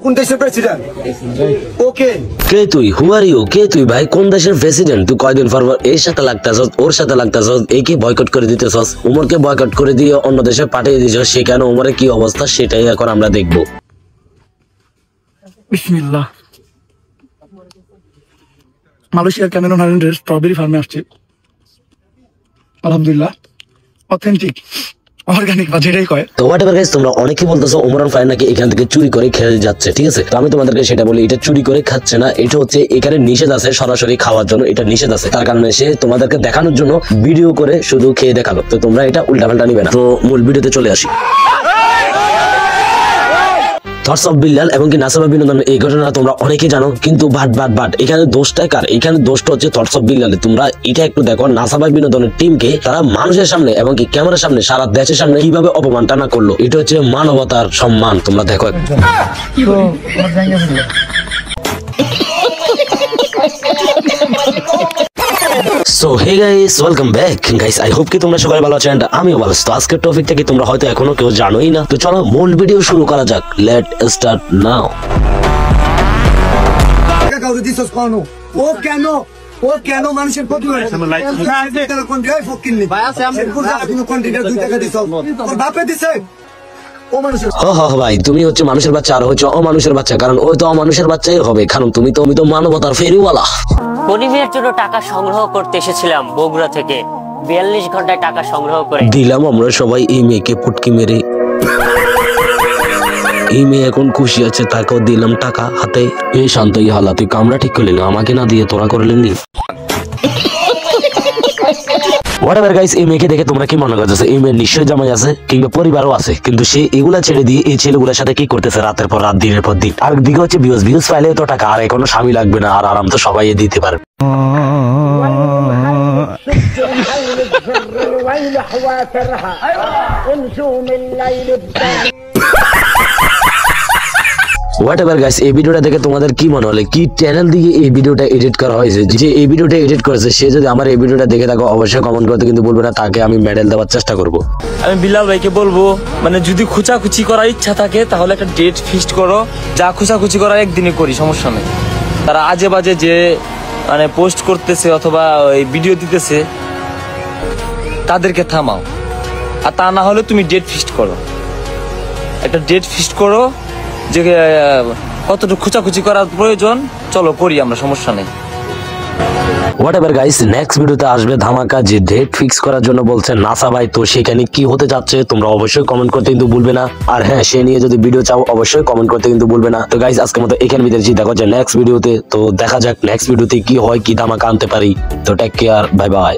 কোন দেশের প্রেসিডেন্ট? ওকে কে তুই? হু আর ইউ? কে তুই ভাই? কোন দেশের প্রেসিডেন্ট? তুই কয়দিন পর এর সাথে লাগতাছস, ওর সাথে লাগতাছস, একে বয়কট করে দিতেছস, উমরকে বয়কট করে দিয়ে অন্য দেশে পাঠিয়ে দিছস। সেখানে উমরের কি অবস্থা সেটাই এখন আমরা দেখবো। বিসমিল্লাহ। মালয়েশিয়ার ক্যামেরন আইল্যান্ডের স্ট্রবেরি ফার্মে আসছে। আলহামদুলিল্লাহ অথেন্টিক অর্গানিক বা যেটাই কয়। তো হোয়াটএভার গাইস, তোমরা অনেকেই বলতেছো ওমরান ফায়ার নাকি এখান থেকে চুরি করে খেয়ে যাচ্ছে, ঠিক আছে? তো আমি তোমাদেরকে সেটা বলি, এটা চুরি করে খাচ্ছে না, এটা হচ্ছে এখানে নিষেধ আছে সরাসরি খাওয়ার জন্য, এটা নিষেধ আছে। তার কারণে সে তোমাদেরকে দেখানোর জন্য ভিডিও করে শুধু খেয়ে দেখালো। তো তোমরা এটা উল্টাপাল্টা নিবে না। তো মূল ভিডিওতে চলে আসি। থটস অফ বিল্লাল এবং কি নাসাবা বিনোদনের এই ঘটনা তোমরা অনেকেই জানো, কিন্তু বাট এখানে দোষটা কার? এখানে দোষটা হচ্ছে থটস অফ বিল্লালের। তোমরা এটা একটু দেখো, নাসাবা বিনোদনের টিমকে তারা মানুষের সামনে এবং কি ক্যামেরার সামনে, সারা দেশের সামনে কিভাবে অপমানটা করলো। এটা হচ্ছে মানবতার সম্মান। তোমরা দেখো। So hey guys, welcome back guys. I hope কি তোমরা সবাই ভালো আছো এন্ড আমিও ভালো আছি। তো আজকের টপিকটা কি তোমরা হয়তো এখনো কেউ জানোই না। তো চলো মূল ভিডিও শুরু করা যাক। Let start now. ও কেন মানুষের ক্ষতি করে? বাপে দিছে ভাই, তুমি হচ্ছে মানুষের বাচ্চা আর হচ্ছে অমানুষের বাচ্চা, কারণ ওই তো অমানুষের বাচ্চাই হবে, কারণ তুমি তো মানবতার ফেরিওয়ালা। গরিবের জন্য টাকা সংগ্রহ করতে এসেছিলাম বগুড়া থেকে। 42 ঘন্টায় টাকা সংগ্রহ করে দিলাম আমরা সবাই এই মেয়েকে পুটকি মেরে। এই মেয়ে এখন খুশি আছে, তাকেও দিলাম টাকা হাতে। এই শান্ত এই হালা, তুই কামরা ঠিক করলি না, আমাকে না দিয়ে তোরা করলেন নি। হোয়াটএভার গাইস, এই মেয়েকে দেখে তোমরা কি মনে করতেছো? এই মেয়ের নিশ্চয়ই জামাই আছে কিংবা পরিবারও আছে, কিন্তু সে এগুলা ছেড়ে দিয়ে এই ছেলেগুলোর সাথে কি করতেছে রাতের পর রাত, দিনের পর দিন। আর দিকে হচ্ছে ভিউজ পাইলে তো টাকা, আর এখনো স্বামী লাগবে না, আর আরাম তো সবাই দিতে পারে। হোয়াটএভার গাইস, এই ভিডিওটা দেখে তোমাদের কি মনে হলো? কি চ্যানেল দিয়ে এই ভিডিওটা এডিট করা হয়েছে? যে এই ভিডিওটা এডিট করেছে সে যদি আমার এই ভিডিওটা দেখে থাকো অবশ্যই কমেন্ট করতে কিন্তু বলবে না, তাকে আমি মেডেল দেওয়ার চেষ্টা করব। আমি বিল্লাল ভাইকে বলবো, মানে যদি খুচাখুচি করার ইচ্ছা থাকে তাহলে একটা ডেট ফিক্সড করো। যা খুচাখুচি করার একদিনে করি, সমস্যা নেই। তারা আজে বাজে যে মানে পোস্ট করতেছে অথবা ওই ভিডিও দিতেছে তাদেরকে থামাও। আর তা না হলে তুমি ডেট ফিক্সড করো, একটা ডেট ফিক্সড করো যে কতটুকু খুচাখুচি করার প্রয়োজন, চলো করি আমরা, সমস্যা নেই। হোয়াটএভার গাইস, নেক্সট ভিডিওতে আসবে ধামাকা, যে ডেট ফিক্স করার জন্য বলছে নাসা ভাই। তো সেখানে কি হতে যাচ্ছে তোমরা অবশ্যই কমেন্ট করতে কিন্তু ভুলবে না। আর হ্যাঁ, সে নিয়ে যদি ভিডিও চাও অবশ্যই কমেন্ট করতে কিন্তু ভুলবে না। তো গাইস, আজকের মতো এখানে বিদায়, দেখো যে নেক্সট ভিডিওতে। তো দেখা যাক নেক্সট ভিডিওতে কি হয়, কি ধামাকা আনতে পারি। তো টেক কেয়ার, বাই বাই।